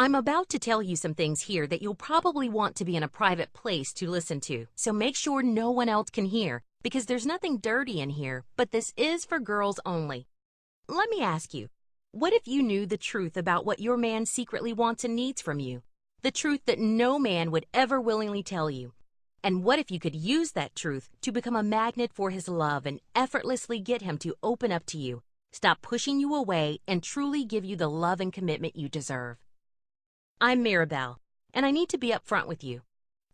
I'm about to tell you some things here that you'll probably want to be in a private place to listen to, so make sure no one else can hear, because there's nothing dirty in here, but this is for girls only. Let me ask you, what if you knew the truth about what your man secretly wants and needs from you? The truth that no man would ever willingly tell you. And what if you could use that truth to become a magnet for his love and effortlessly get him to open up to you, stop pushing you away, and truly give you the love and commitment you deserve? I'm Maribel, and I need to be upfront with you.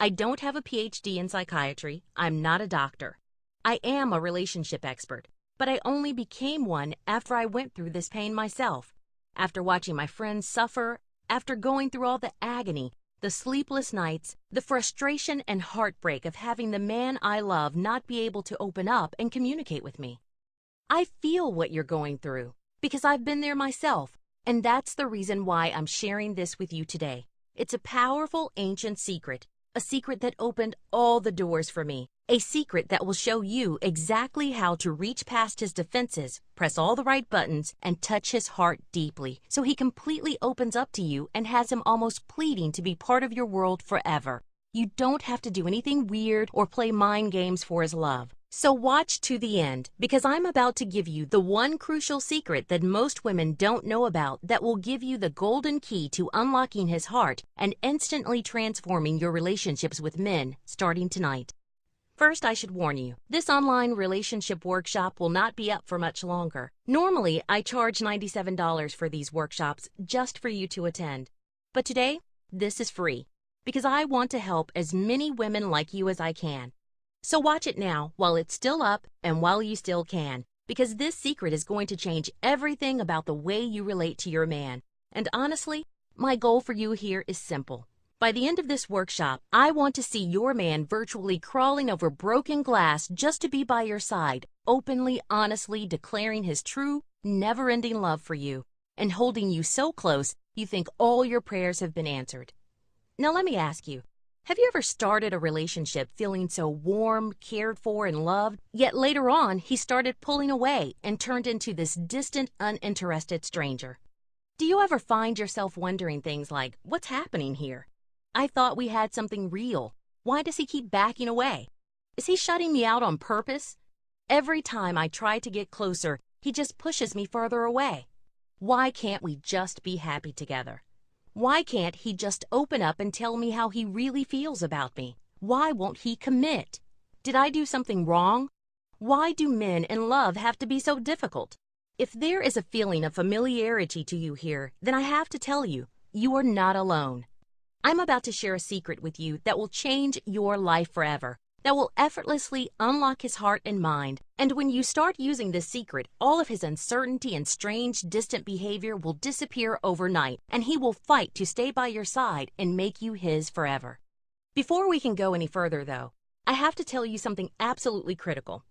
I don't have a PhD in psychiatry. I'm not a doctor. I am a relationship expert, but I only became one after I went through this pain myself, after watching my friends suffer, after going through all the agony, the sleepless nights, the frustration and heartbreak of having the man I love not be able to open up and communicate with me. I feel what you're going through because I've been there myself, and that's the reason why I'm sharing this with you today. It's a powerful ancient secret, a secret that opened all the doors for me, a secret that will show you exactly how to reach past his defenses, press all the right buttons, and touch his heart deeply so he completely opens up to you and has him almost pleading to be part of your world forever. You don't have to do anything weird or play mind games for his love. So watch to the end, because I'm about to give you the one crucial secret that most women don't know about that will give you the golden key to unlocking his heart and instantly transforming your relationships with men starting tonight. First, I should warn you, this online relationship workshop will not be up for much longer. Normally, I charge $97 for these workshops just for you to attend. But today, this is free, because I want to help as many women like you as I can. So watch it now while it's still up and while you still can, because this secret is going to change everything about the way you relate to your man. And honestly, my goal for you here is simple. By the end of this workshop, I want to see your man virtually crawling over broken glass just to be by your side, openly, honestly declaring his true, never-ending love for you, and holding you so close you think all your prayers have been answered. Now let me ask you, have you ever started a relationship feeling so warm, cared for, and loved, yet later on he started pulling away and turned into this distant, uninterested stranger? Do you ever find yourself wondering things like, what's happening here? I thought we had something real. Why does he keep backing away? Is he shutting me out on purpose? Every time I try to get closer, he just pushes me further away. Why can't we just be happy together? Why can't he just open up and tell me how he really feels about me? Why won't he commit? Did I do something wrong? Why do men in love have to be so difficult? If there is a feeling of familiarity to you here, then I have to tell you, you are not alone. I'm about to share a secret with you that will change your life forever, that will effortlessly unlock his heart and mind. And when you start using this secret, all of his uncertainty and strange, distant behavior will disappear overnight, and he will fight to stay by your side and make you his forever. Before we can go any further, though, I have to tell you something absolutely critical.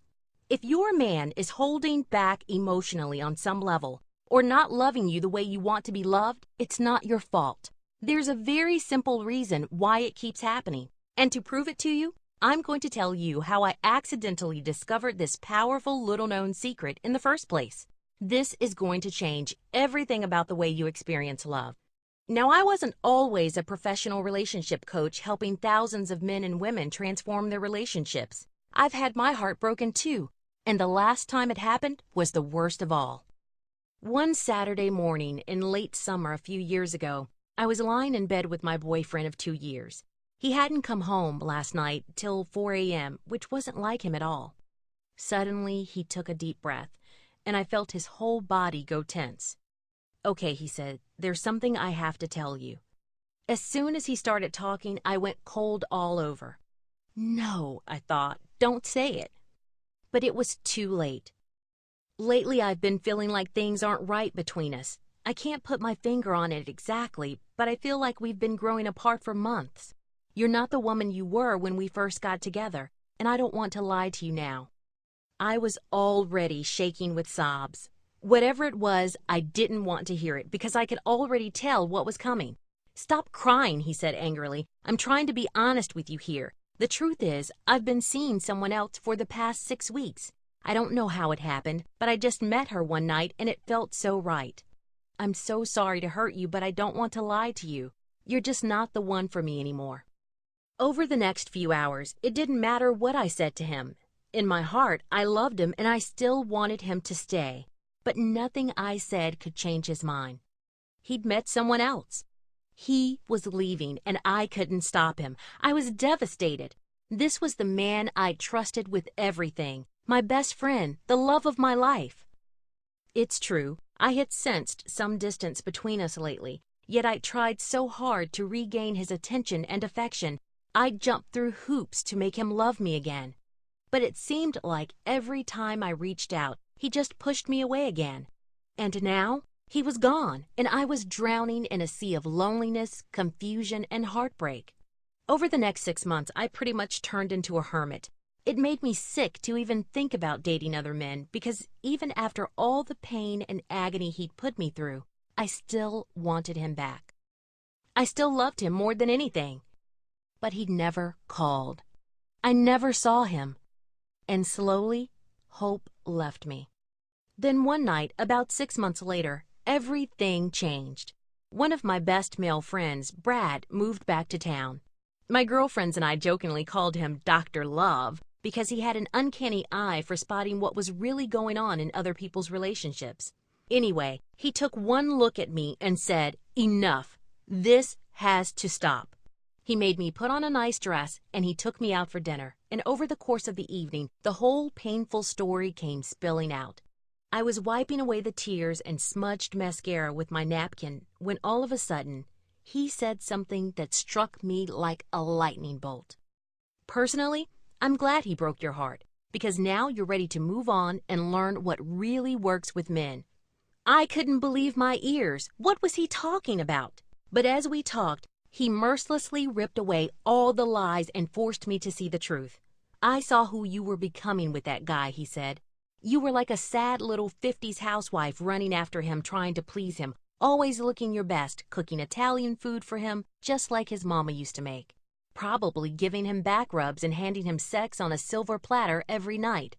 If your man is holding back emotionally on some level, or not loving you the way you want to be loved, it's not your fault. There's a very simple reason why it keeps happening. And to prove it to you, I'm going to tell you how I accidentally discovered this powerful little-known secret in the first place. This is going to change everything about the way you experience love. Now, I wasn't always a professional relationship coach helping thousands of men and women transform their relationships. I've had my heart broken too, and the last time it happened was the worst of all. One Saturday morning in late summer a few years ago, I was lying in bed with my boyfriend of 2 years. He hadn't come home last night till 4 a.m., which wasn't like him at all. Suddenly, he took a deep breath, and I felt his whole body go tense. "Okay," he said, "there's something I have to tell you." As soon as he started talking, I went cold all over. No, I thought, don't say it. But it was too late. Lately, I've been feeling like things aren't right between us. I can't put my finger on it exactly, but I feel like we've been growing apart for months. You're not the woman you were when we first got together, and I don't want to lie to you now. I was already shaking with sobs. Whatever it was, I didn't want to hear it because I could already tell what was coming. "Stop crying," he said angrily. "I'm trying to be honest with you here. The truth is, I've been seeing someone else for the past 6 weeks. I don't know how it happened, but I just met her one night and it felt so right." I'm so sorry to hurt you, but I don't want to lie to you. You're just not the one for me anymore." Over the next few hours, it didn't matter what I said to him. In my heart, I loved him and I still wanted him to stay. But nothing I said could change his mind. He'd met someone else. He was leaving and I couldn't stop him. I was devastated. This was the man I trusted with everything, my best friend, the love of my life. It's true, I had sensed some distance between us lately, yet I tried so hard to regain his attention and affection. I jumped through hoops to make him love me again. But it seemed like every time I reached out, he just pushed me away again. And now, he was gone, and I was drowning in a sea of loneliness, confusion, and heartbreak. Over the next 6 months, I pretty much turned into a hermit. It made me sick to even think about dating other men because even after all the pain and agony he'd put me through, I still wanted him back. I still loved him more than anything. But he'd never called. I never saw him. And slowly, hope left me. Then one night, about 6 months later, everything changed. One of my best male friends, Brad, moved back to town. My girlfriends and I jokingly called him Dr. Love because he had an uncanny eye for spotting what was really going on in other people's relationships. Anyway, he took one look at me and said, "Enough. This has to stop." He made me put on a nice dress and he took me out for dinner. And over the course of the evening, the whole painful story came spilling out. I was wiping away the tears and smudged mascara with my napkin when all of a sudden, he said something that struck me like a lightning bolt. Personally, I'm glad he broke your heart because now you're ready to move on and learn what really works with men. I couldn't believe my ears. What was he talking about? But as we talked, he mercilessly ripped away all the lies and forced me to see the truth. "I saw who you were becoming with that guy," he said. "You were like a sad little 50s housewife running after him trying to please him, always looking your best, cooking Italian food for him just like his mama used to make. Probably giving him back rubs and handing him sex on a silver platter every night.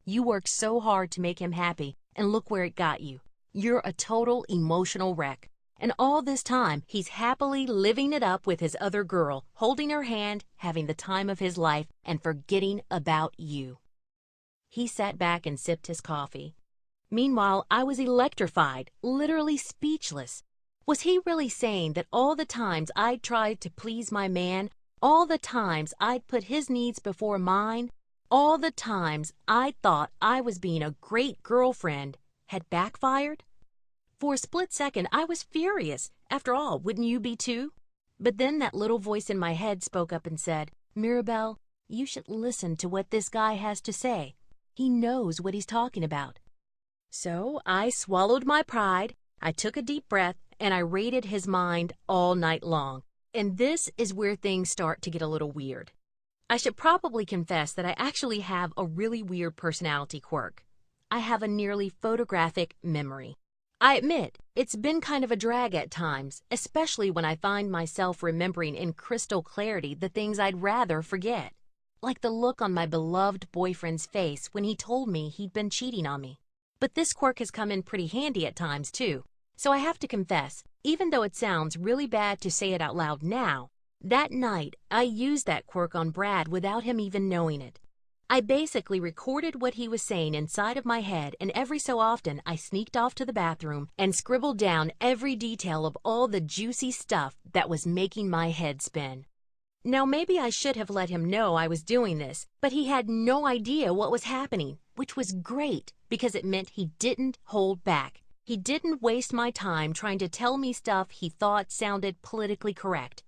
You worked so hard to make him happy, and look where it got you. You're a total emotional wreck. And all this time, he's happily living it up with his other girl, holding her hand, having the time of his life, and forgetting about you." He sat back and sipped his coffee. Meanwhile, I was electrified, literally speechless. Was he really saying that all the times I'd tried to please my man, all the times I'd put his needs before mine, all the times I thought I was being a great girlfriend, had backfired? For a split second, I was furious. After all, wouldn't you be too? But then that little voice in my head spoke up and said, "Mirabelle, you should listen to what this guy has to say. He knows what he's talking about." So I swallowed my pride, I took a deep breath, and I raided his mind all night long. And this is where things start to get a little weird. I should probably confess that I actually have a really weird personality quirk. I have a nearly photographic memory. I admit, it's been kind of a drag at times, especially when I find myself remembering in crystal clarity the things I'd rather forget. Like the look on my beloved boyfriend's face when he told me he'd been cheating on me. But this quirk has come in pretty handy at times too. So I have to confess, even though it sounds really bad to say it out loud now, that night I used that quirk on Brad without him even knowing it. I basically recorded what he was saying inside of my head, and every so often I sneaked off to the bathroom and scribbled down every detail of all the juicy stuff that was making my head spin. Now maybe I should have let him know I was doing this, but he had no idea what was happening, which was great because it meant he didn't hold back. He didn't waste my time trying to tell me stuff he thought sounded politically correct.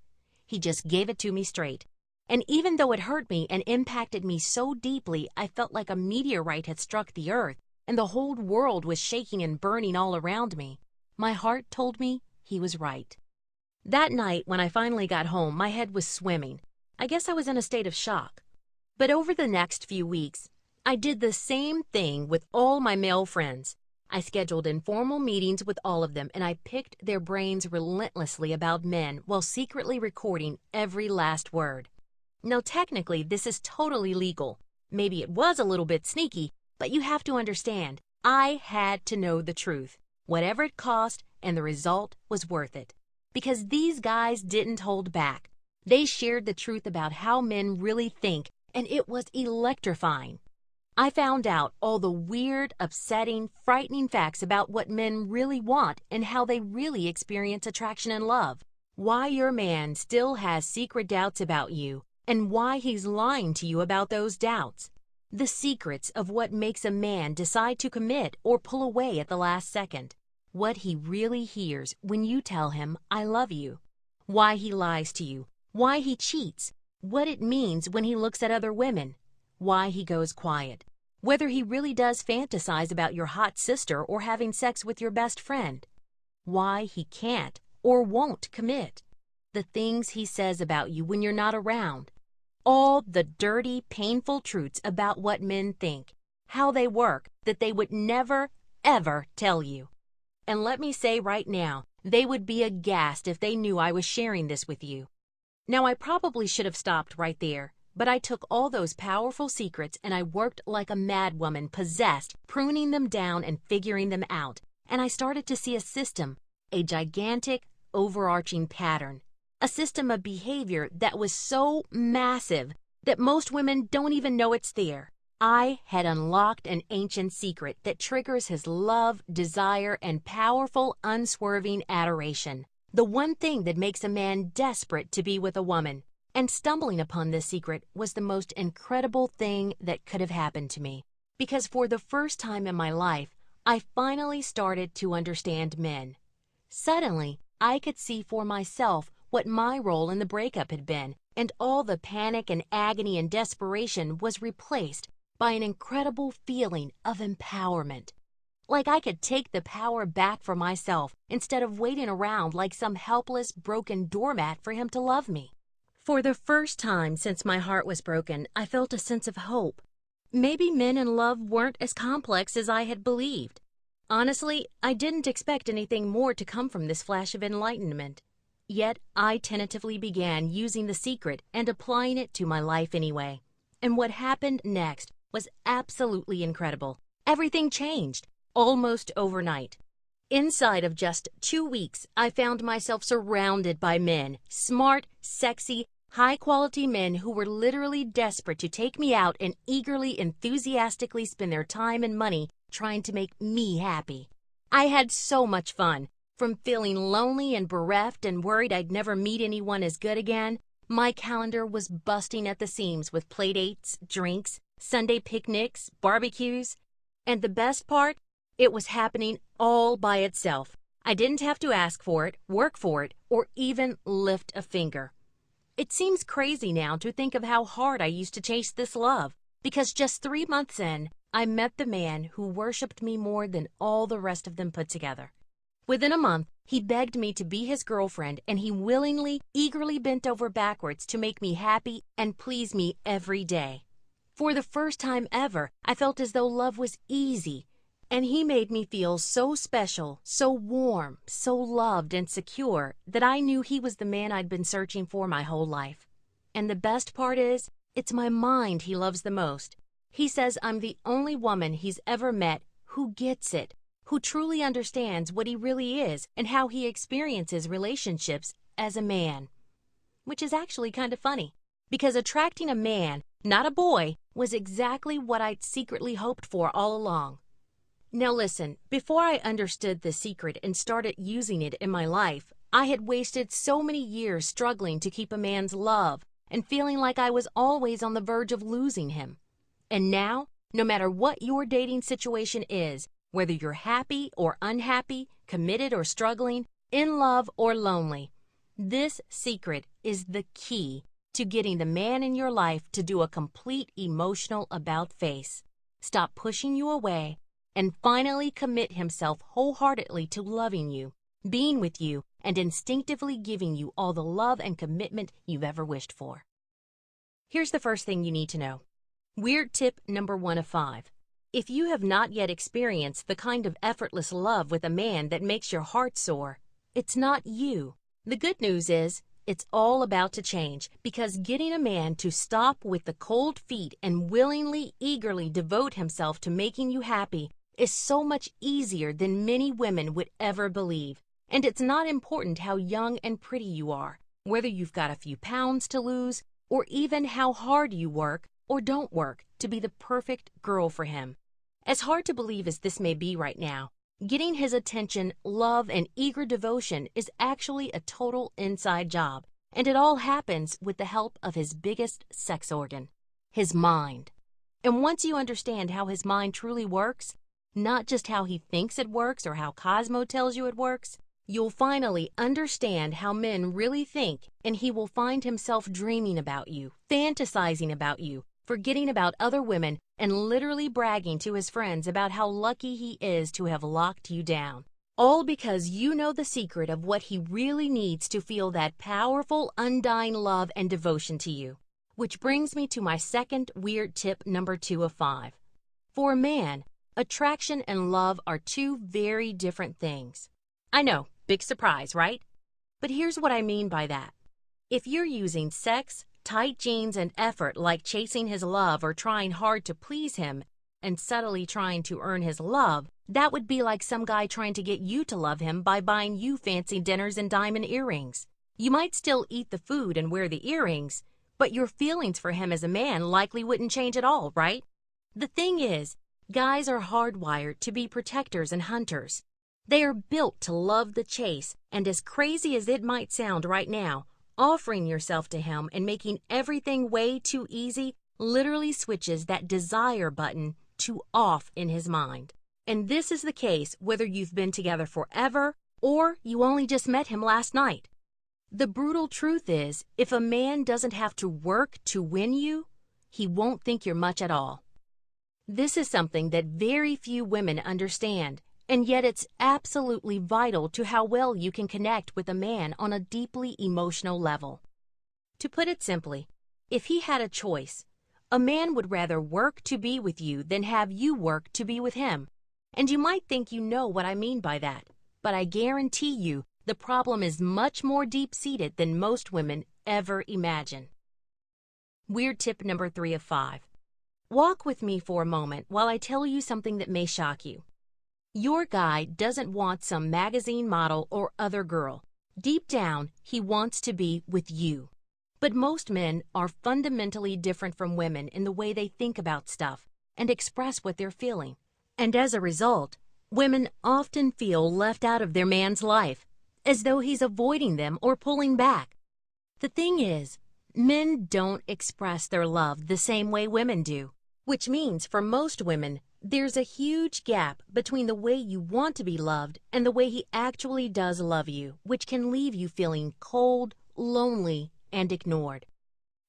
He just gave it to me straight. And even though it hurt me and impacted me so deeply, I felt like a meteorite had struck the earth and the whole world was shaking and burning all around me. My heart told me he was right. That night, when I finally got home, my head was swimming. I guess I was in a state of shock. But over the next few weeks, I did the same thing with all my male friends. I scheduled informal meetings with all of them, and I picked their brains relentlessly about men while secretly recording every last word. Now, technically, this is totally legal. Maybe it was a little bit sneaky, but you have to understand, I had to know the truth, whatever it cost, and the result was worth it. Because these guys didn't hold back. They shared the truth about how men really think, and it was electrifying. I found out all the weird, upsetting, frightening facts about what men really want and how they really experience attraction and love. Why your man still has secret doubts about you, and why he's lying to you about those doubts. The secrets of what makes a man decide to commit or pull away at the last second. What he really hears when you tell him, "I love you." Why he lies to you. Why he cheats. What it means when he looks at other women. Why he goes quiet. Whether he really does fantasize about your hot sister or having sex with your best friend. Why he can't or won't commit. The things he says about you when you're not around. All the dirty, painful truths about what men think, how they work, that they would never, ever tell you. And let me say right now, they would be aghast if they knew I was sharing this with you. Now, I probably should have stopped right there, but I took all those powerful secrets and I worked like a madwoman possessed, pruning them down and figuring them out. And I started to see a system, a gigantic, overarching pattern. A system of behavior that was so massive that most women don't even know it's there. I had unlocked an ancient secret that triggers his love, desire, and powerful, unswerving adoration. The one thing that makes a man desperate to be with a woman. And stumbling upon this secret was the most incredible thing that could have happened to me. Because for the first time in my life, I finally started to understand men. Suddenly, I could see for myself what my role in the breakup had been, and all the panic and agony and desperation was replaced by an incredible feeling of empowerment. Like I could take the power back for myself instead of waiting around like some helpless, broken doormat for him to love me. For the first time since my heart was broken, I felt a sense of hope. Maybe men in love weren't as complex as I had believed. Honestly, I didn't expect anything more to come from this flash of enlightenment. Yet, I tentatively began using the secret and applying it to my life anyway. And what happened next was absolutely incredible. Everything changed, almost overnight. Inside of just 2 weeks, I found myself surrounded by men, smart, sexy, high-quality men who were literally desperate to take me out and eagerly, enthusiastically spend their time and money trying to make me happy. I had so much fun. From feeling lonely and bereft and worried I'd never meet anyone as good again, my calendar was busting at the seams with playdates, drinks, Sunday picnics, barbecues. And the best part? It was happening all by itself. I didn't have to ask for it, work for it, or even lift a finger. It seems crazy now to think of how hard I used to chase this love, because just 3 months in, I met the man who worshipped me more than all the rest of them put together. Within a month, he begged me to be his girlfriend, and he willingly, eagerly bent over backwards to make me happy and please me every day. For the first time ever, I felt as though love was easy, and he made me feel so special, so warm, so loved and secure that I knew he was the man I'd been searching for my whole life. And the best part is, it's my mind he loves the most. He says I'm the only woman he's ever met who gets it, who truly understands what he really is and how he experiences relationships as a man. Which is actually kind of funny, because attracting a man, not a boy, was exactly what I'd secretly hoped for all along. Now listen, before I understood the secret and started using it in my life, I had wasted so many years struggling to keep a man's love and feeling like I was always on the verge of losing him. And now, no matter what your dating situation is, whether you're happy or unhappy, committed or struggling, in love or lonely, this secret is the key to getting the man in your life to do a complete emotional about-face, stop pushing you away, and finally commit himself wholeheartedly to loving you, being with you, and instinctively giving you all the love and commitment you've ever wished for. Here's the first thing you need to know. Weird tip number 1 of 5. If you have not yet experienced the kind of effortless love with a man that makes your heart soar, it's not you. The good news is, it's all about to change, because getting a man to stop with the cold feet and willingly, eagerly devote himself to making you happy is so much easier than many women would ever believe. And it's not important how young and pretty you are, whether you've got a few pounds to lose, or even how hard you work or don't work to be the perfect girl for him. As hard to believe as this may be right now, getting his attention, love, and eager devotion is actually a total inside job, and it all happens with the help of his biggest sex organ, his mind. And once you understand how his mind truly works, not just how he thinks it works or how Cosmo tells you it works, you'll finally understand how men really think, and he will find himself dreaming about you, fantasizing about you, forgetting about other women, and literally bragging to his friends about how lucky he is to have locked you down. All because you know the secret of what he really needs to feel that powerful, undying love and devotion to you. Which brings me to my second weird tip number 2 of 5. For a man, attraction and love are two very different things. I know, big surprise, right? But here's what I mean by that. If you're using sex, tight jeans, and effort like chasing his love or trying hard to please him and subtly trying to earn his love, that would be like some guy trying to get you to love him by buying you fancy dinners and diamond earrings. You might still eat the food and wear the earrings, but your feelings for him as a man likely wouldn't change at all, right? The thing is, guys are hardwired to be protectors and hunters. They are built to love the chase, and as crazy as it might sound right now, offering yourself to him and making everything way too easy literally switches that desire button to off in his mind. And this is the case whether you've been together forever or you only just met him last night. The brutal truth is, if a man doesn't have to work to win you, he won't think you're much at all. This is something that very few women understand, and yet it's absolutely vital to how well you can connect with a man on a deeply emotional level. To put it simply, if he had a choice, a man would rather work to be with you than have you work to be with him. And you might think you know what I mean by that, but I guarantee you the problem is much more deep-seated than most women ever imagine. Weird tip number 3 of 5. Walk with me for a moment while I tell you something that may shock you. Your guy doesn't want some magazine model or other girl. Deep down, he wants to be with you. But most men are fundamentally different from women in the way they think about stuff and express what they're feeling. And as a result, women often feel left out of their man's life, as though he's avoiding them or pulling back. The thing is, men don't express their love the same way women do, which means for most women, there's a huge gap between the way you want to be loved and the way he actually does love you, which can leave you feeling cold, lonely, and ignored.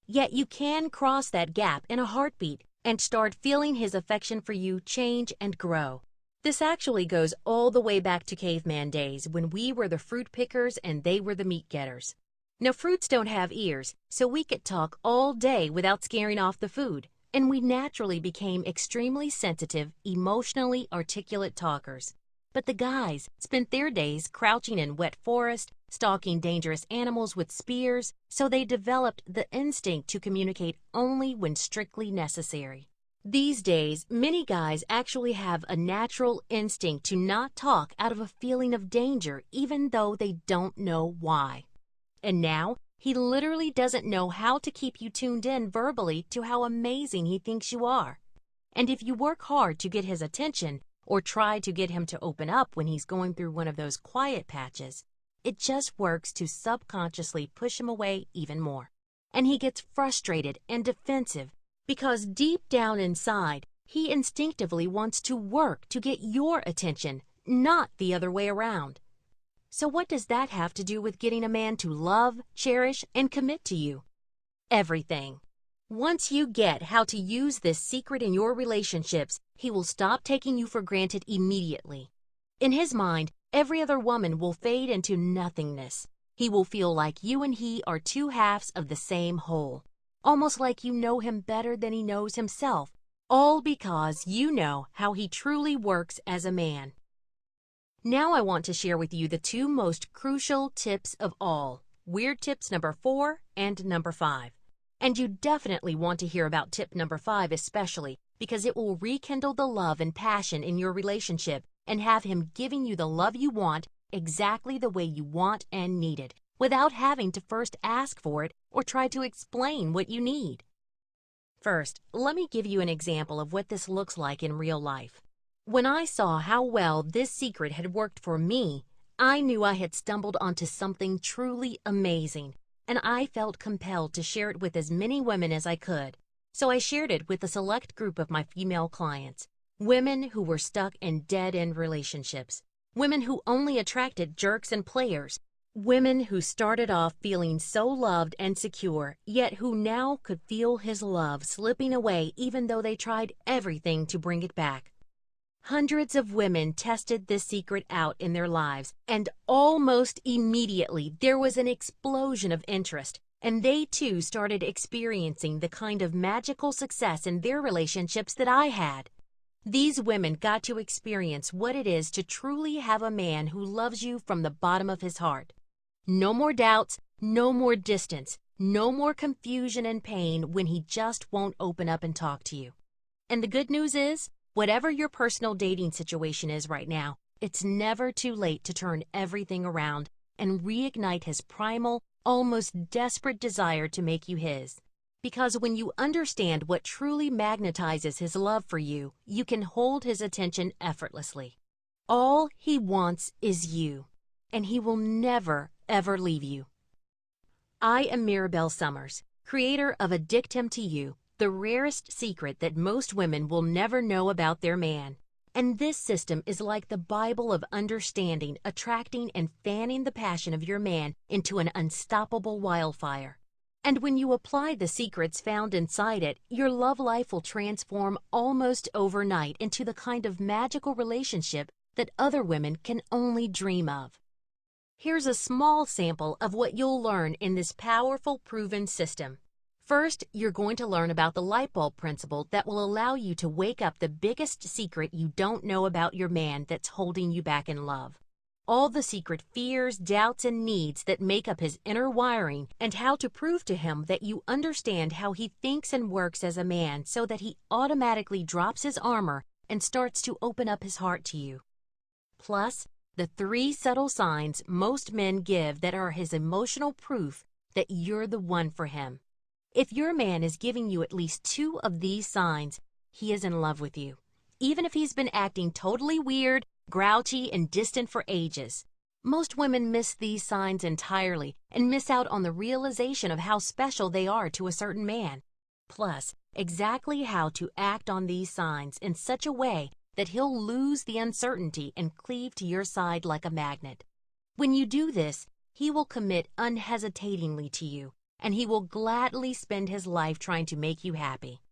Yet you can cross that gap in a heartbeat and start feeling his affection for you change and grow. This actually goes all the way back to caveman days when we were the fruit pickers and they were the meat getters. Now, fruits don't have ears, so we could talk all day without scaring off the food, and we naturally became extremely sensitive, emotionally articulate talkers. But the guys spent their days crouching in wet forest, stalking dangerous animals with spears, so they developed the instinct to communicate only when strictly necessary. These days, many guys actually have a natural instinct to not talk out of a feeling of danger, even though they don't know why. And now, he literally doesn't know how to keep you tuned in verbally to how amazing he thinks you are. And if you work hard to get his attention, or try to get him to open up when he's going through one of those quiet patches, it just works to subconsciously push him away even more. And he gets frustrated and defensive because deep down inside, he instinctively wants to work to get your attention, not the other way around. So what does that have to do with getting a man to love, cherish, and commit to you? Everything. Once you get how to use this secret in your relationships, he will stop taking you for granted immediately. In his mind, every other woman will fade into nothingness. He will feel like you and he are two halves of the same whole, almost like you know him better than he knows himself, all because you know how he truly works as a man. Now I want to share with you the two most crucial tips of all, weird tips number 4 and number 5. And you definitely want to hear about tip number 5 especially, because it will rekindle the love and passion in your relationship and have him giving you the love you want exactly the way you want and need it, without having to first ask for it or try to explain what you need. First, let me give you an example of what this looks like in real life. When I saw how well this secret had worked for me, I knew I had stumbled onto something truly amazing, and I felt compelled to share it with as many women as I could. So I shared it with a select group of my female clients, women who were stuck in dead-end relationships, women who only attracted jerks and players, women who started off feeling so loved and secure, yet who now could feel his love slipping away even though they tried everything to bring it back. Hundreds of women tested this secret out in their lives, and almost immediately there was an explosion of interest, and they too started experiencing the kind of magical success in their relationships that I had. These women got to experience what it is to truly have a man who loves you from the bottom of his heart. No more doubts, no more distance, no more confusion and pain when he just won't open up and talk to you. And the good news is, whatever your personal dating situation is right now, it's never too late to turn everything around and reignite his primal, almost desperate desire to make you his. Because when you understand what truly magnetizes his love for you, you can hold his attention effortlessly. All he wants is you, and he will never, ever leave you. I am Mirabelle Summers, creator of Addict to You, the rarest secret that most women will never know about their man. And this system is like the Bible of understanding, attracting, and fanning the passion of your man into an unstoppable wildfire. And when you apply the secrets found inside it, your love life will transform almost overnight into the kind of magical relationship that other women can only dream of. Here's a small sample of what you'll learn in this powerful, proven system. First, you're going to learn about the light bulb principle that will allow you to wake up the biggest secret you don't know about your man that's holding you back in love. All the secret fears, doubts, and needs that make up his inner wiring, and how to prove to him that you understand how he thinks and works as a man so that he automatically drops his armor and starts to open up his heart to you. Plus, the 3 subtle signs most men give that are his emotional proof that you're the one for him. If your man is giving you at least 2 of these signs, he is in love with you, even if he's been acting totally weird, grouchy, and distant for ages. Most women miss these signs entirely and miss out on the realization of how special they are to a certain man. Plus, exactly how to act on these signs in such a way that he'll lose the uncertainty and cleave to your side like a magnet. When you do this, he will commit unhesitatingly to you, and he will gladly spend his life trying to make you happy.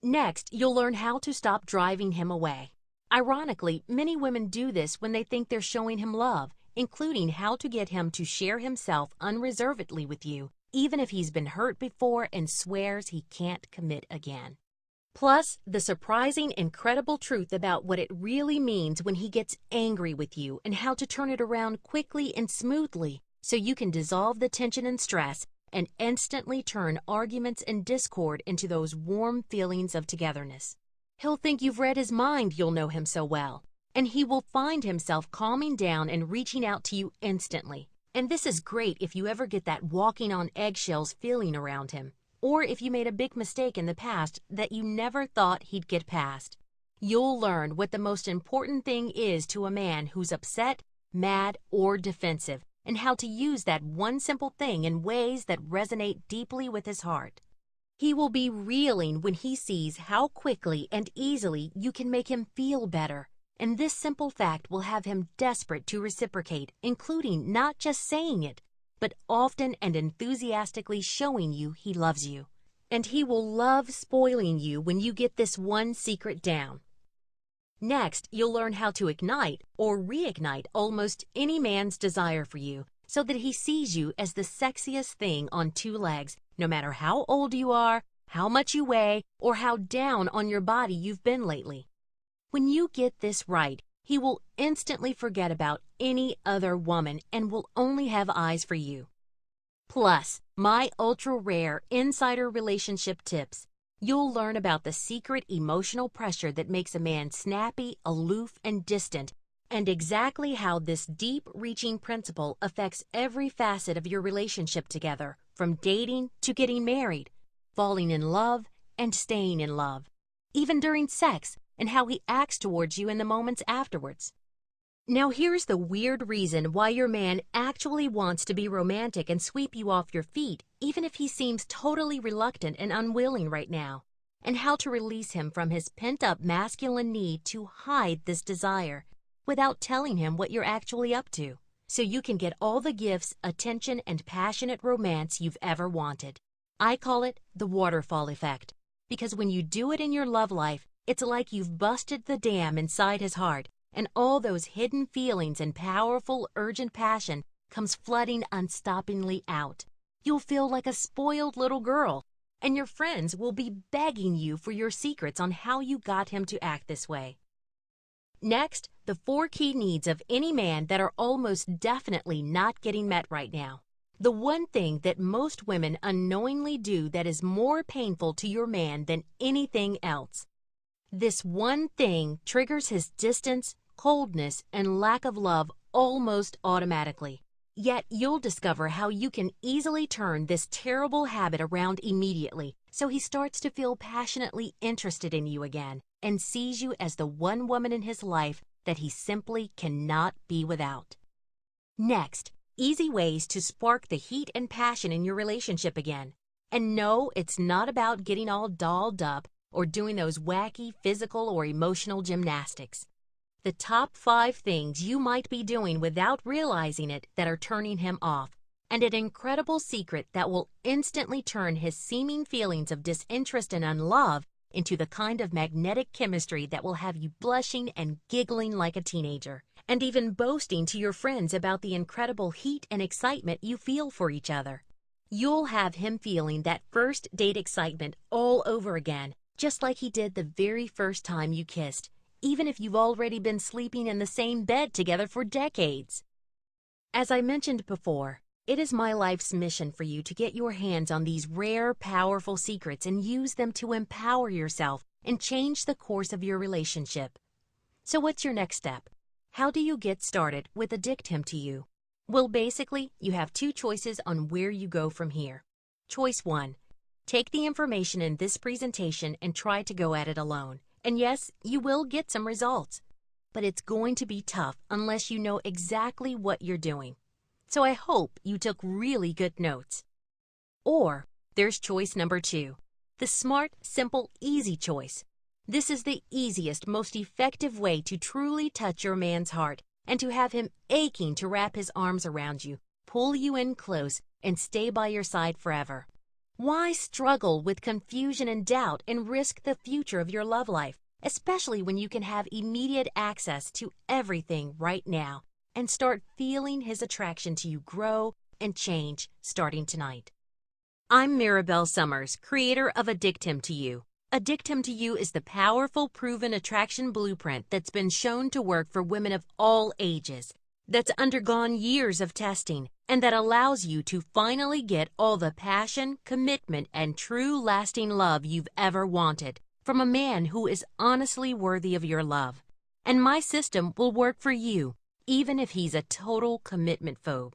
Next, you'll learn how to stop driving him away. Ironically, many women do this when they think they're showing him love, including how to get him to share himself unreservedly with you, even if he's been hurt before and swears he can't commit again. Plus, the surprising, incredible truth about what it really means when he gets angry with you and how to turn it around quickly and smoothly so you can dissolve the tension and stress and instantly turn arguments and discord into those warm feelings of togetherness. He'll think you've read his mind, you'll know him so well, and he will find himself calming down and reaching out to you instantly. And this is great if you ever get that walking on eggshells feeling around him, or if you made a big mistake in the past that you never thought he'd get past. You'll learn what the most important thing is to a man who's upset, mad, or defensive, and how to use that one simple thing in ways that resonate deeply with his heart. He will be reeling when he sees how quickly and easily you can make him feel better, and this simple fact will have him desperate to reciprocate, including not just saying it, but often and enthusiastically showing you he loves you. And he will love spoiling you when you get this one secret down. Next, you'll learn how to ignite or reignite almost any man's desire for you so that he sees you as the sexiest thing on 2 legs, no matter how old you are, how much you weigh, or how down on your body you've been lately. When you get this right, he will instantly forget about any other woman and will only have eyes for you. Plus, my ultra-rare insider relationship tips. You'll learn about the secret emotional pressure that makes a man snappy, aloof, and distant, and exactly how this deep-reaching principle affects every facet of your relationship together, from dating to getting married, falling in love and staying in love, even during sex, and how he acts towards you in the moments afterwards. Now here's the weird reason why your man actually wants to be romantic and sweep you off your feet, even if he seems totally reluctant and unwilling right now, and how to release him from his pent-up masculine need to hide this desire without telling him what you're actually up to, so you can get all the gifts, attention, and passionate romance you've ever wanted. I call it the waterfall effect, because when you do it in your love life, it's like you've busted the dam inside his heart, and all those hidden feelings and powerful, urgent passion comes flooding unstoppingly out. You'll feel like a spoiled little girl, and your friends will be begging you for your secrets on how you got him to act this way. Next, the 4 key needs of any man that are almost definitely not getting met right now. The one thing that most women unknowingly do that is more painful to your man than anything else. This one thing triggers his distance, coldness, and lack of love almost automatically. Yet you'll discover how you can easily turn this terrible habit around immediately, so he starts to feel passionately interested in you again and sees you as the one woman in his life that he simply cannot be without. Next, easy ways to spark the heat and passion in your relationship again. And no, it's not about getting all dolled up or doing those wacky physical or emotional gymnastics. The top 5 things you might be doing without realizing it that are turning him off, and an incredible secret that will instantly turn his seeming feelings of disinterest and unlove into the kind of magnetic chemistry that will have you blushing and giggling like a teenager, and even boasting to your friends about the incredible heat and excitement you feel for each other. You'll have him feeling that first date excitement all over again, just like he did the very first time you kissed, even if you've already been sleeping in the same bed together for decades. As I mentioned before, it is my life's mission for you to get your hands on these rare, powerful secrets and use them to empower yourself and change the course of your relationship. So what's your next step? How do you get started with Addict him to you? Well, basically, you have 2 choices on where you go from here. Choice 1. Take the information in this presentation and try to go at it alone. And yes, you will get some results, but it's going to be tough unless you know exactly what you're doing. So I hope you took really good notes. Or there's choice number 2, the smart, simple, easy choice. This is the easiest, most effective way to truly touch your man's heart and to have him aching to wrap his arms around you, pull you in close, and stay by your side forever. Why struggle with confusion and doubt and risk the future of your love life, especially when you can have immediate access to everything right now and start feeling his attraction to you grow and change starting tonight? I'm Maribel Summers, creator of Addict him to you. Addict him to you is the powerful, proven attraction blueprint that's been shown to work for women of all ages, that's undergone years of testing, and that allows you to finally get all the passion, commitment, and true lasting love you've ever wanted from a man who is honestly worthy of your love. And my system will work for you, even if he's a total commitment phobe,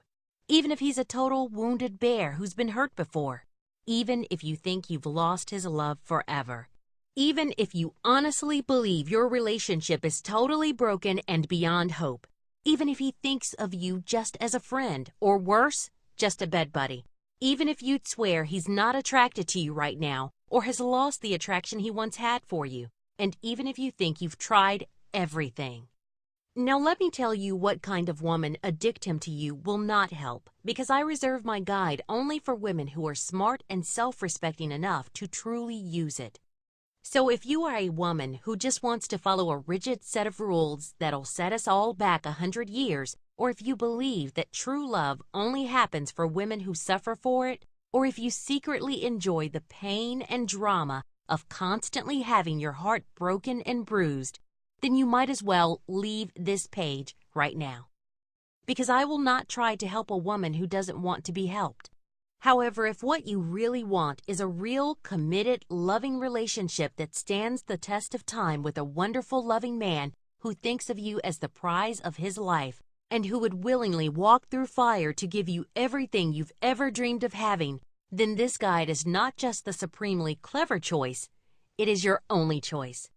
even if he's a total wounded bear who's been hurt before, even if you think you've lost his love forever, even if you honestly believe your relationship is totally broken and beyond hope, even if he thinks of you just as a friend, or worse, just a bed buddy, even if you'd swear he's not attracted to you right now, or has lost the attraction he once had for you, and even if you think you've tried everything. Now let me tell you what kind of woman Addict him to you will not help, because I reserve my guide only for women who are smart and self-respecting enough to truly use it. So if you are a woman who just wants to follow a rigid set of rules that'll set us all back 100 years, or if you believe that true love only happens for women who suffer for it, or if you secretly enjoy the pain and drama of constantly having your heart broken and bruised, then you might as well leave this page right now. Because I will not try to help a woman who doesn't want to be helped. However, if what you really want is a real, committed, loving relationship that stands the test of time with a wonderful, loving man who thinks of you as the prize of his life, and who would willingly walk through fire to give you everything you've ever dreamed of having, then this guide is not just the supremely clever choice, it is your only choice.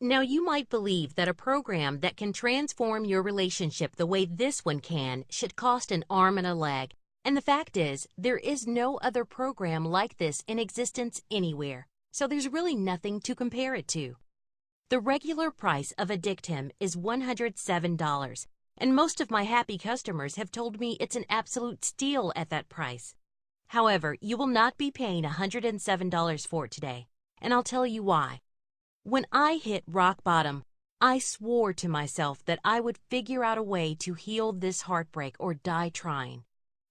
Now, you might believe that a program that can transform your relationship the way this one can should cost an arm and a leg, and the fact is, there is no other program like this in existence anywhere, so there's really nothing to compare it to. The regular price of Addict is $107, and most of my happy customers have told me it's an absolute steal at that price. However, you will not be paying $107 for it today, and I'll tell you why. When I hit rock bottom, I swore to myself that I would figure out a way to heal this heartbreak or die trying.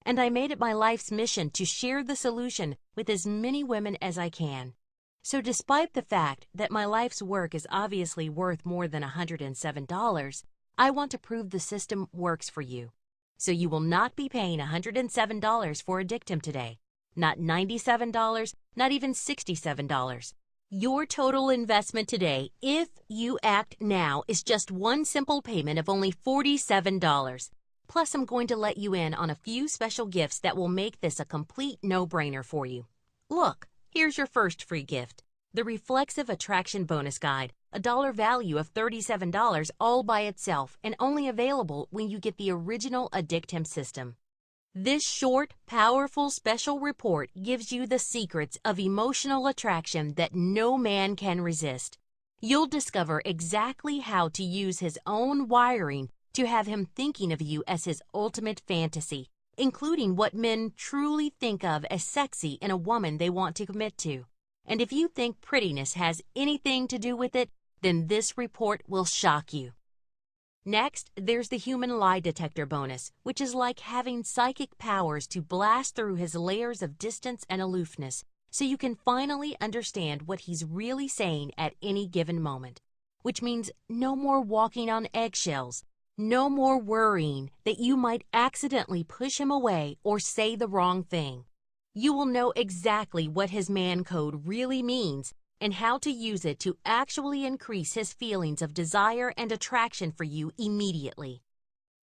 And I made it my life's mission to share the solution with as many women as I can. So despite the fact that my life's work is obviously worth more than $107, I want to prove the system works for you. So you will not be paying $107 for Addict today. Not $97, not even $67. Your total investment today, if you act now, is just one simple payment of only $47. Plus, I'm going to let you in on a few special gifts that will make this a complete no-brainer for you. Look, here's your first free gift. The Reflexive Attraction Bonus Guide, a dollar value of $37 all by itself and only available when you get the original Addict system. This short, powerful special report gives you the secrets of emotional attraction that no man can resist. You'll discover exactly how to use his own wiring to have him thinking of you as his ultimate fantasy, including what men truly think of as sexy in a woman they want to commit to. And if you think prettiness has anything to do with it, then this report will shock you. Next, there's the Human Lie Detector bonus, which is like having psychic powers to blast through his layers of distance and aloofness, so you can finally understand what he's really saying at any given moment. Which means no more walking on eggshells, no more worrying that you might accidentally push him away or say the wrong thing. You will know exactly what his man code really means and how to use it to actually increase his feelings of desire and attraction for you immediately.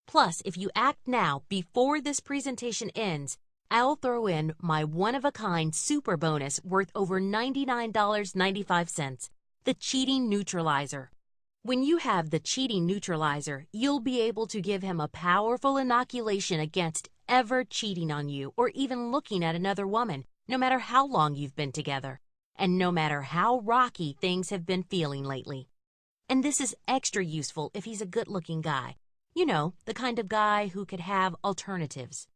Plus, if you act now before this presentation ends, I'll throw in my one-of-a-kind super bonus worth over $99.95, the Cheating Neutralizer. When you have the Cheating Neutralizer, you'll be able to give him a powerful inoculation against ever cheating on you or even looking at another woman, no matter how long you've been together, and no matter how rocky things have been feeling lately. And this is extra useful if he's a good-looking guy. You know, the kind of guy who could have alternatives.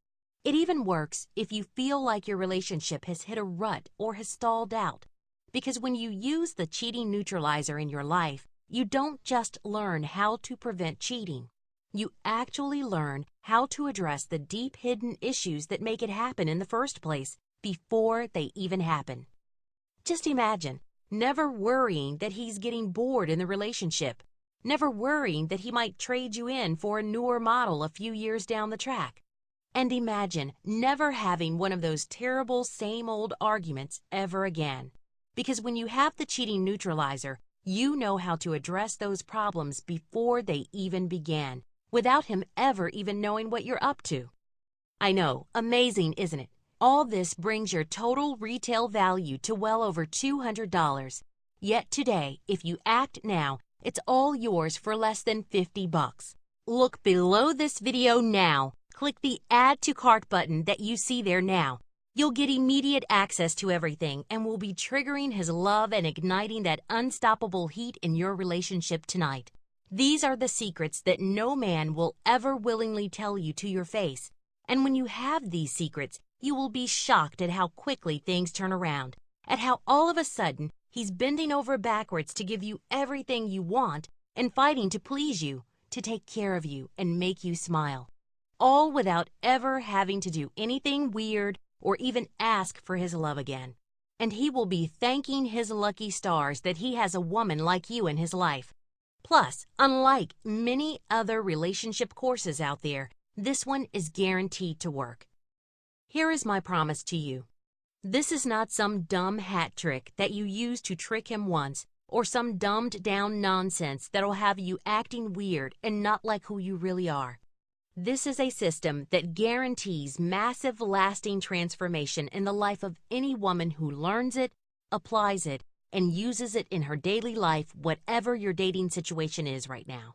It even works if you feel like your relationship has hit a rut or has stalled out, because when you use the Cheating Neutralizer in your life, you don't just learn how to prevent cheating. You actually learn how to address the deep hidden issues that make it happen in the first place before they even happen. Just imagine never worrying that he's getting bored in the relationship, never worrying that he might trade you in for a newer model a few years down the track. And imagine never having one of those terrible same old arguments ever again. Because when you have the Cheating Neutralizer, you know how to address those problems before they even began, without him ever even knowing what you're up to. I know, amazing, isn't it? All this brings your total retail value to well over $200. Yet today, if you act now, it's all yours for less than $50. Look below this video now. Click the Add to Cart button that you see there now. You'll get immediate access to everything and will be triggering his love and igniting that unstoppable heat in your relationship tonight. These are the secrets that no man will ever willingly tell you to your face. And when you have these secrets, you will be shocked at how quickly things turn around, at how all of a sudden he's bending over backwards to give you everything you want and fighting to please you, to take care of you and make you smile. All without ever having to do anything weird or even ask for his love again. And he will be thanking his lucky stars that he has a woman like you in his life. Plus, unlike many other relationship courses out there, this one is guaranteed to work. Here is my promise to you. This is not some dumb hat trick that you use to trick him once, or some dumbed-down nonsense that'll have you acting weird and not like who you really are. This is a system that guarantees massive, lasting transformation in the life of any woman who learns it, applies it, and uses it in her daily life, whatever your dating situation is right now.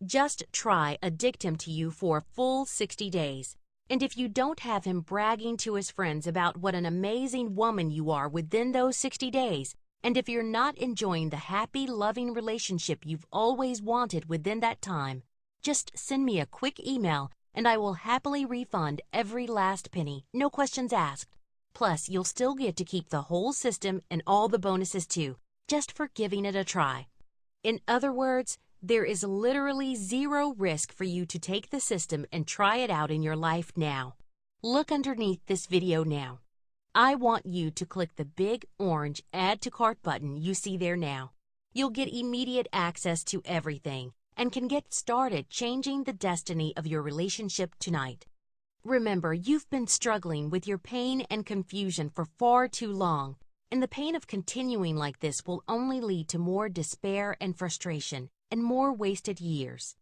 Just try Addict him to you for a full 60 days. And if you don't have him bragging to his friends about what an amazing woman you are within those 60 days, and if you're not enjoying the happy, loving relationship you've always wanted within that time, just send me a quick email and I will happily refund every last penny, no questions asked. Plus, you'll still get to keep the whole system and all the bonuses too, just for giving it a try. In other words, there is literally zero risk for you to take the system and try it out in your life now. Look underneath this video now. I want you to click the big orange Add to Cart button you see there now. You'll get immediate access to everything and can get started changing the destiny of your relationship tonight. Remember, you've been struggling with your pain and confusion for far too long, and the pain of continuing like this will only lead to more despair and frustration and more wasted years.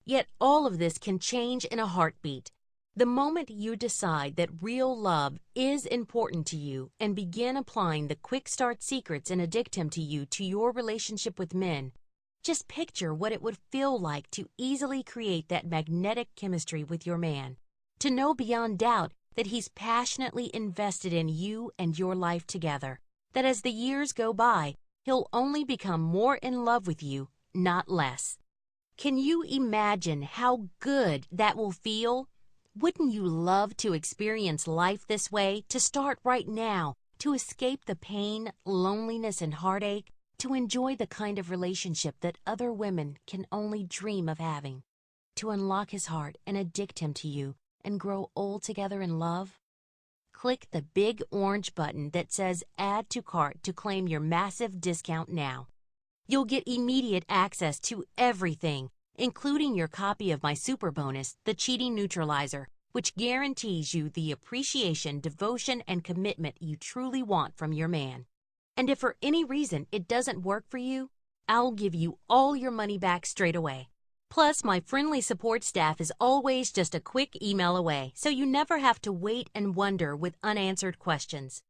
Yet all of this can change in a heartbeat. The moment you decide that real love is important to you and begin applying the quick start secrets and Addict him to you to your relationship with men, just picture what it would feel like to easily create that magnetic chemistry with your man, to know beyond doubt that he's passionately invested in you and your life together, that as the years go by, he'll only become more in love with you, not less. Can you imagine how good that will feel? Wouldn't you love to experience life this way, to start right now, to escape the pain, loneliness, and heartache, to enjoy the kind of relationship that other women can only dream of having, to unlock his heart and addict him to you and grow old together in love? Click the big orange button that says Add to Cart to claim your massive discount now. You'll get immediate access to everything, including your copy of my super bonus, the Cheating Neutralizer, which guarantees you the appreciation, devotion, and commitment you truly want from your man. And if for any reason it doesn't work for you, I'll give you all your money back straight away. Plus, my friendly support staff is always just a quick email away, so you never have to wait and wonder with unanswered questions.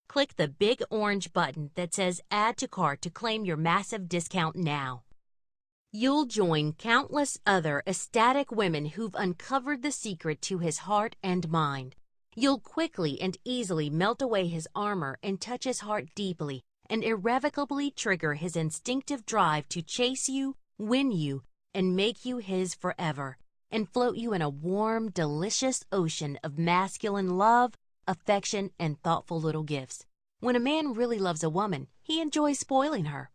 Click the big orange button that says Add to Cart to claim your massive discount now. You'll join countless other ecstatic women who've uncovered the secret to his heart and mind. You'll quickly and easily melt away his armor and touch his heart deeply and irrevocably trigger his instinctive drive to chase you, win you, and make you his forever, and float you in a warm, delicious ocean of masculine love, affection, and thoughtful little gifts. When a man really loves a woman, he enjoys spoiling her.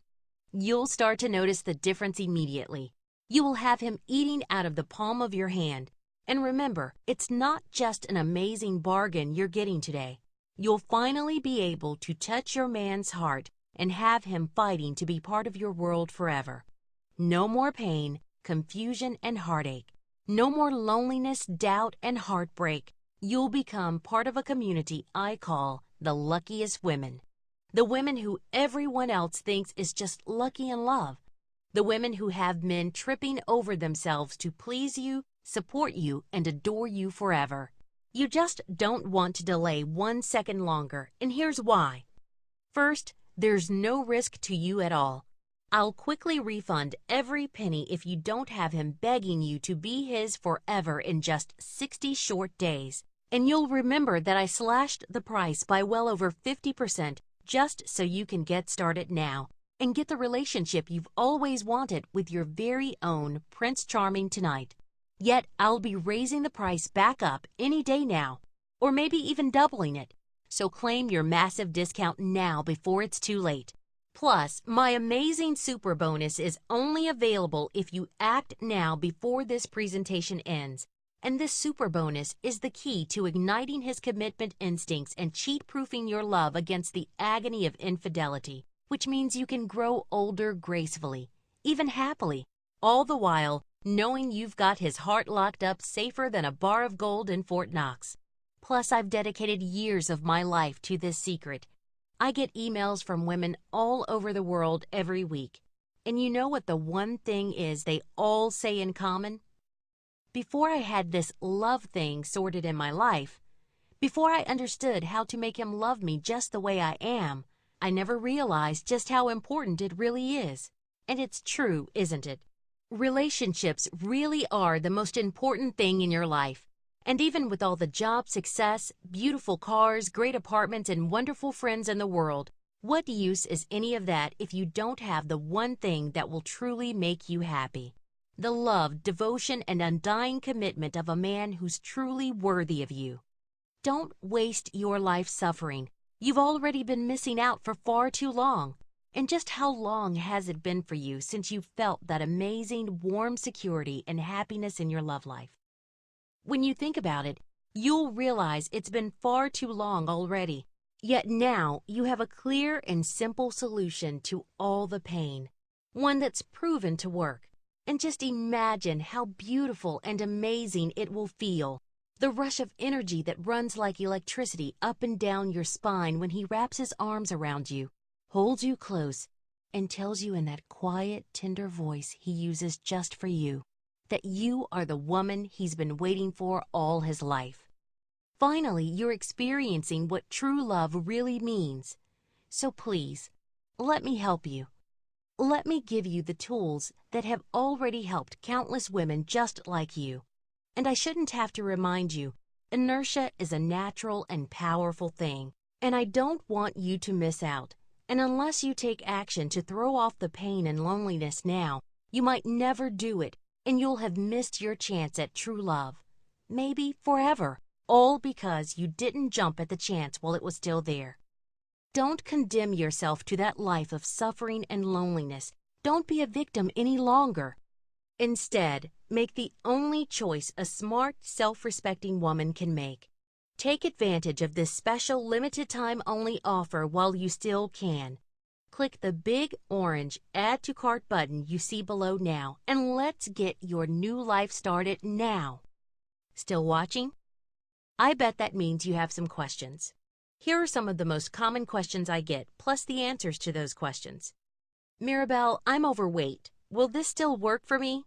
You'll start to notice the difference immediately. You will have him eating out of the palm of your hand. And remember, it's not just an amazing bargain you're getting today. You'll finally be able to touch your man's heart and have him fighting to be part of your world forever. No more pain, confusion, and heartache. No more loneliness, doubt, and heartbreak. You'll become part of a community I call the luckiest women. The women who everyone else thinks is just lucky in love. The women who have men tripping over themselves to please you, support you, and adore you forever. You just don't want to delay 1 second longer, and here's why. First, there's no risk to you at all. I'll quickly refund every penny if you don't have him begging you to be his forever in just 60 short days. And you'll remember that I slashed the price by well over 50% just so you can get started now and get the relationship you've always wanted with your very own Prince Charming tonight. Yet I'll be raising the price back up any day now, or maybe even doubling it. So claim your massive discount now before it's too late. Plus, my amazing super bonus is only available if you act now before this presentation ends. And this super bonus is the key to igniting his commitment instincts and cheat-proofing your love against the agony of infidelity, which means you can grow older gracefully, even happily, all the while knowing you've got his heart locked up safer than a bar of gold in Fort Knox. Plus, I've dedicated years of my life to this secret. I get emails from women all over the world every week. And you know what the one thing is they all say in common? Before I had this love thing sorted in my life, before I understood how to make him love me just the way I am, I never realized just how important it really is. And it's true, isn't it? Relationships really are the most important thing in your life. And even with all the job success, beautiful cars, great apartments, and wonderful friends in the world, what use is any of that if you don't have the one thing that will truly make you happy? The love, devotion, and undying commitment of a man who's truly worthy of you. Don't waste your life suffering. You've already been missing out for far too long. And just how long has it been for you since you felt that amazing, warm security and happiness in your love life? When you think about it, you'll realize it's been far too long already. Yet now you have a clear and simple solution to all the pain, one that's proven to work. And just imagine how beautiful and amazing it will feel. The rush of energy that runs like electricity up and down your spine when he wraps his arms around you, holds you close, and tells you in that quiet, tender voice he uses just for you, that you are the woman he's been waiting for all his life. Finally, you're experiencing what true love really means. So please, let me help you. Let me give you the tools that have already helped countless women just like you. And I shouldn't have to remind you, inertia is a natural and powerful thing, and I don't want you to miss out. And unless you take action to throw off the pain and loneliness now, you might never do it, and you'll have missed your chance at true love. Maybe forever, all because you didn't jump at the chance while it was still there. Don't condemn yourself to that life of suffering and loneliness. Don't be a victim any longer. Instead, make the only choice a smart, self-respecting woman can make. Take advantage of this special limited-time-only offer while you still can. Click the big orange Add to Cart button you see below now, and let's get your new life started now. Still watching? I bet that means you have some questions. Here are some of the most common questions I get, plus the answers to those questions. Mirabelle, I'm overweight. Will this still work for me?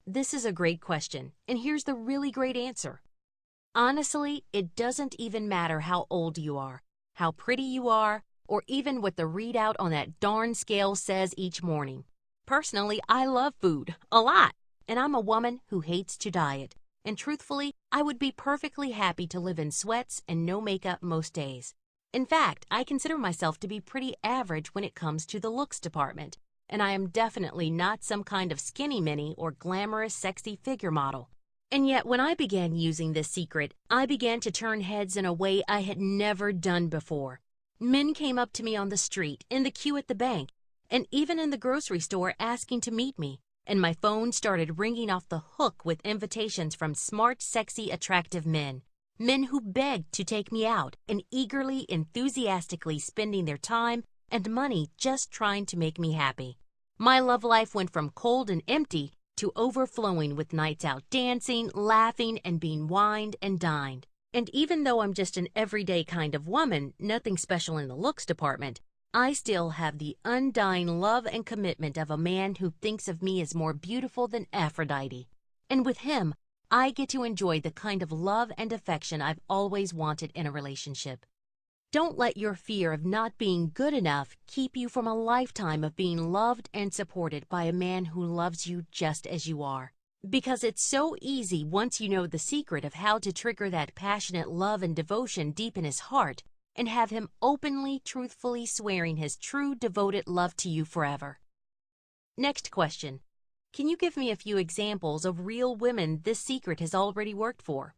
This is a great question, and here's the really great answer. Honestly, it doesn't even matter how old you are, how pretty you are, or even what the readout on that darn scale says each morning. Personally, I love food, a lot, and I'm a woman who hates to diet. And truthfully, I would be perfectly happy to live in sweats and no makeup most days. In fact, I consider myself to be pretty average when it comes to the looks department, and I am definitely not some kind of skinny mini or glamorous sexy figure model. And yet, when I began using this secret, I began to turn heads in a way I had never done before. Men came up to me on the street, in the queue at the bank, and even in the grocery store asking to meet me. And my phone started ringing off the hook with invitations from smart, sexy, attractive men. Men who begged to take me out and eagerly, enthusiastically spending their time and money just trying to make me happy. My love life went from cold and empty to overflowing with nights out dancing, laughing, and being wined and dined. And even though I'm just an everyday kind of woman, nothing special in the looks department, I still have the undying love and commitment of a man who thinks of me as more beautiful than Aphrodite. And with him, I get to enjoy the kind of love and affection I've always wanted in a relationship. Don't let your fear of not being good enough keep you from a lifetime of being loved and supported by a man who loves you just as you are. Because it's so easy once you know the secret of how to trigger that passionate love and devotion deep in his heart and have him openly, truthfully swearing his true, devoted love to you forever. Next question. Can you give me a few examples of real women this secret has already worked for?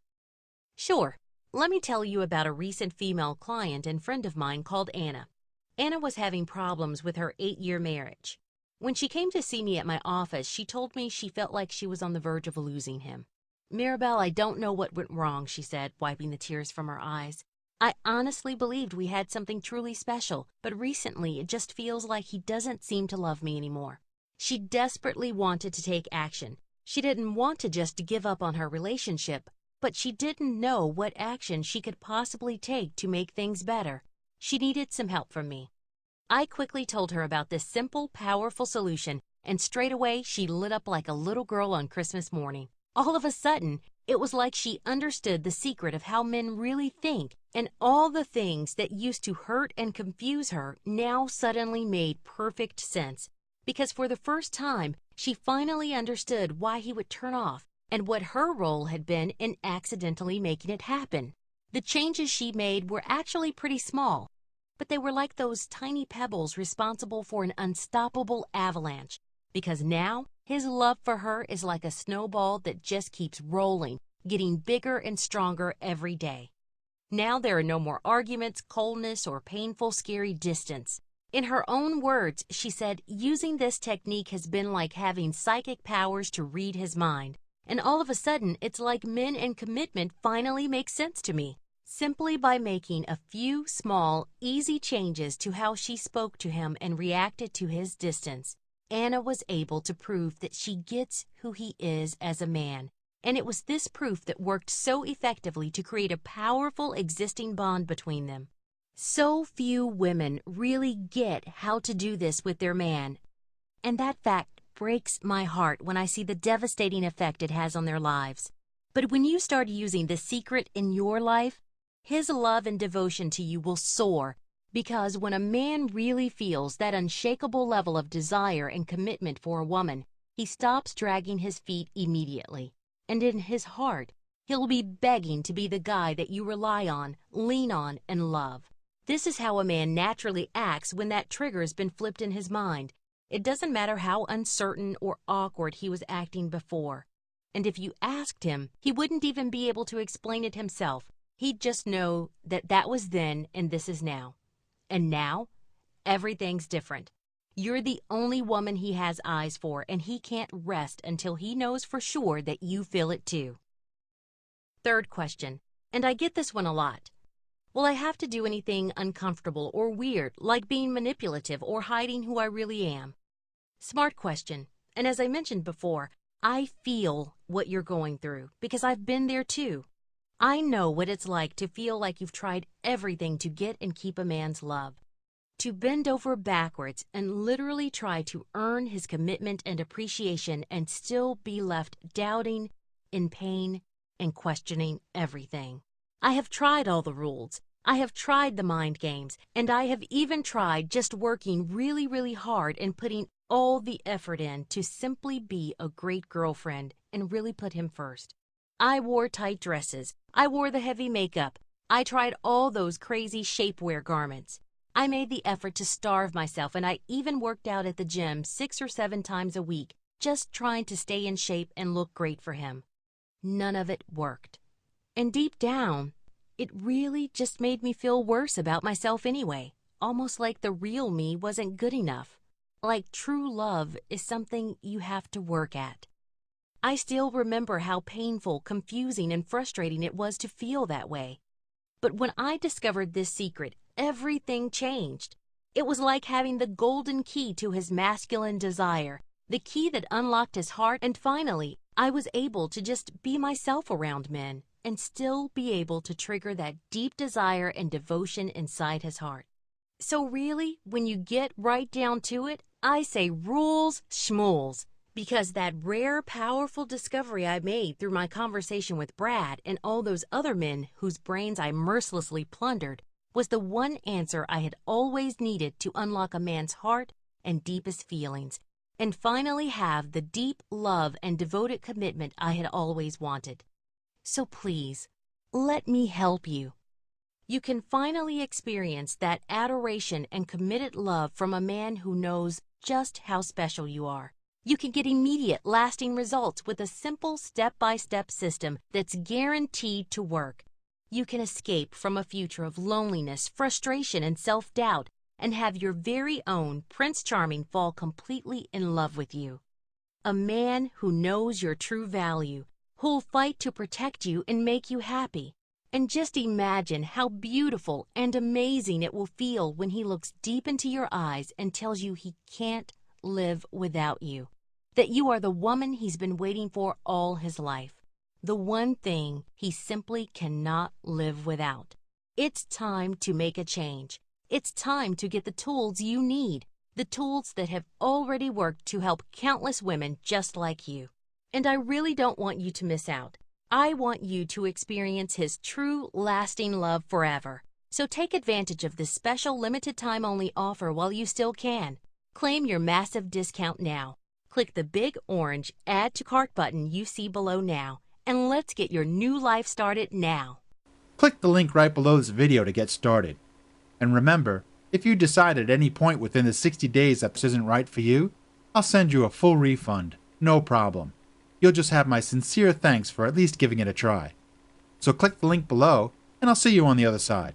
Sure. Let me tell you about a recent female client and friend of mine called Anna. Anna was having problems with her 8-year marriage. When she came to see me at my office, she told me she felt like she was on the verge of losing him. Mirabelle, I don't know what went wrong, she said, wiping the tears from her eyes. I honestly believed we had something truly special, but recently it just feels like he doesn't seem to love me anymore. She desperately wanted to take action. She didn't want to just give up on her relationship, but she didn't know what action she could possibly take to make things better. She needed some help from me. I quickly told her about this simple, powerful solution, and straight away she lit up like a little girl on Christmas morning. All of a sudden, it was like she understood the secret of how men really think, and all the things that used to hurt and confuse her now suddenly made perfect sense, because for the first time, she finally understood why he would turn off and what her role had been in accidentally making it happen. The changes she made were actually pretty small, but they were like those tiny pebbles responsible for an unstoppable avalanche, because now his love for her is like a snowball that just keeps rolling, getting bigger and stronger every day. Now there are no more arguments, coldness, or painful, scary distance. In her own words, she said, using this technique has been like having psychic powers to read his mind. And all of a sudden, it's like men and commitment finally make sense to me. Simply by making a few small, easy changes to how she spoke to him and reacted to his distance, Anna was able to prove that she gets who he is as a man. And it was this proof that worked so effectively to create a powerful existing bond between them. So few women really get how to do this with their man. And that fact breaks my heart when I see the devastating effect it has on their lives. But when you start using the secret in your life, his love and devotion to you will soar, because when a man really feels that unshakable level of desire and commitment for a woman, he stops dragging his feet immediately. And in his heart, he'll be begging to be the guy that you rely on, lean on, and love. This is how a man naturally acts when that trigger's been flipped in his mind. It doesn't matter how uncertain or awkward he was acting before. And if you asked him, he wouldn't even be able to explain it himself. He'd just know that that was then and this is now. And now, everything's different. You're the only woman he has eyes for, and he can't rest until he knows for sure that you feel it too. Third question, and I get this one a lot. Will I have to do anything uncomfortable or weird, like being manipulative or hiding who I really am? Smart question, and as I mentioned before, I feel what you're going through because I've been there too. I know what it's like to feel like you've tried everything to get and keep a man's love. To bend over backwards and literally try to earn his commitment and appreciation and still be left doubting, in pain, and questioning everything. I have tried all the rules. I have tried the mind games, and I have even tried just working really, really hard and putting all the effort in to simply be a great girlfriend and really put him first. I wore tight dresses. I wore the heavy makeup. I tried all those crazy shapewear garments. I made the effort to starve myself, and I even worked out at the gym 6 or 7 times a week, just trying to stay in shape and look great for him. None of it worked. And deep down, it really just made me feel worse about myself anyway, almost like the real me wasn't good enough. Like true love is something you have to work at. I still remember how painful, confusing, and frustrating it was to feel that way. But when I discovered this secret, everything changed. It was like having the golden key to his masculine desire, the key that unlocked his heart, and finally, I was able to just be myself around men and still be able to trigger that deep desire and devotion inside his heart. So really, when you get right down to it, I say rules schmools. Because that rare, powerful discovery I made through my conversation with Brad and all those other men whose brains I mercilessly plundered was the one answer I had always needed to unlock a man's heart and deepest feelings, and finally have the deep love and devoted commitment I had always wanted. So please, let me help you. You can finally experience that adoration and committed love from a man who knows just how special you are. You can get immediate, lasting results with a simple step-by-step system that's guaranteed to work. You can escape from a future of loneliness, frustration, and self-doubt and have your very own Prince Charming fall completely in love with you. A man who knows your true value, who'll fight to protect you and make you happy. And just imagine how beautiful and amazing it will feel when he looks deep into your eyes and tells you he can't live without you, that you are the woman he's been waiting for all his life, the one thing he simply cannot live without. It's time to make a change. It's time to get the tools you need, the tools that have already worked to help countless women just like you. And I really don't want you to miss out. I want you to experience his true, lasting love forever. So take advantage of this special limited time only offer while you still can. Claim your massive discount now. Click the big orange Add to Cart button you see below now, and let's get your new life started now. Click the link right below this video to get started. And remember, if you decide at any point within the 60 days that this isn't right for you, I'll send you a full refund, no problem. You'll just have my sincere thanks for at least giving it a try. So click the link below, and I'll see you on the other side.